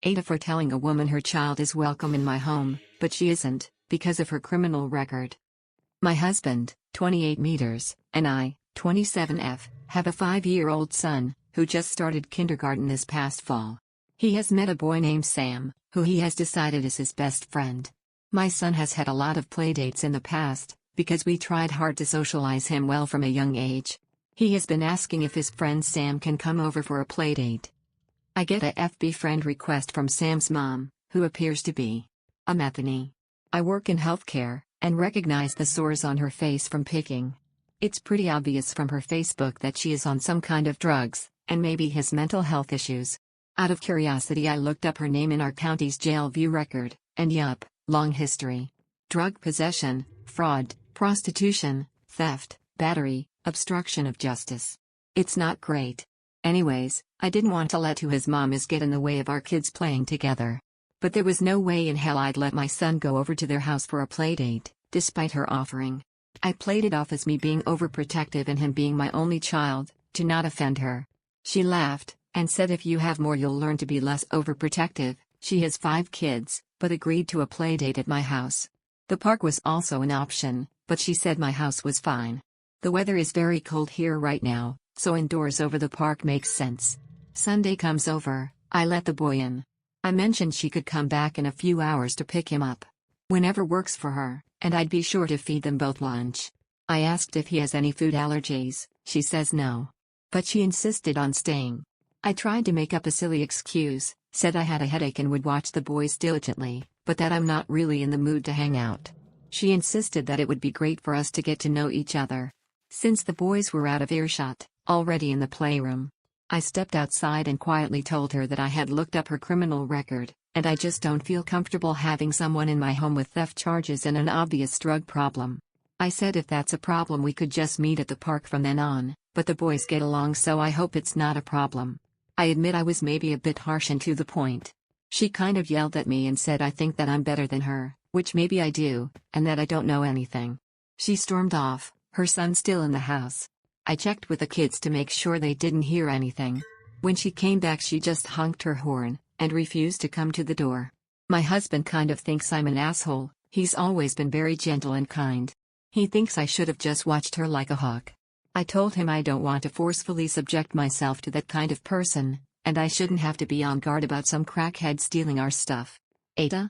AITAH for telling a woman her child is welcome in my home, but she isn't, because of her criminal record. My husband, 28 meters, and I, 27F, have a 5-year-old son, who just started kindergarten this past fall. He has met a boy named Sam, who he has decided is his best friend. My son has had a lot of playdates in the past, because we tried hard to socialize him well from a young age. He has been asking if his friend Sam can come over for a playdate. I get a FB friend request from Sam's mom, who appears to be a methany. I work in healthcare, and recognize the sores on her face from picking. It's pretty obvious from her Facebook that she is on some kind of drugs, and maybe has mental health issues. Out of curiosity, I looked up her name in our county's jail view record, and yup, long history. Drug possession, fraud, prostitution, theft, battery, obstruction of justice. It's not great. Anyways, I didn't want to let his mom get in the way of our kids playing together. But there was no way in hell I'd let my son go over to their house for a playdate, despite her offering. I played it off as me being overprotective and him being my only child, to not offend her. She laughed, and said if you have more you'll learn to be less overprotective. She has 5 kids, but agreed to a playdate at my house. The park was also an option, but she said my house was fine. The weather is very cold here right now, so indoors over the park makes sense. Sunday comes over, I let the boy in. I mentioned she could come back in a few hours to pick him up. Whenever works for her, and I'd be sure to feed them both lunch. I asked if he has any food allergies, she says no. But she insisted on staying. I tried to make up a silly excuse, said I had a headache and would watch the boys diligently, but that I'm not really in the mood to hang out. She insisted that it would be great for us to get to know each other. Since the boys were out of earshot, already in the playroom, I stepped outside and quietly told her that I had looked up her criminal record, and I just don't feel comfortable having someone in my home with theft charges and an obvious drug problem. I said if that's a problem we could just meet at the park from then on, but the boys get along so I hope it's not a problem. I admit I was maybe a bit harsh and to the point. She kind of yelled at me and said I think that I'm better than her, which maybe I do, and that I don't know anything. She stormed off, her son still in the house. I checked with the kids to make sure they didn't hear anything. When she came back she just honked her horn, and refused to come to the door. My husband kind of thinks I'm an asshole. He's always been very gentle and kind. He thinks I should have just watched her like a hawk. I told him I don't want to forcefully subject myself to that kind of person, and I shouldn't have to be on guard about some crackhead stealing our stuff. AITAH?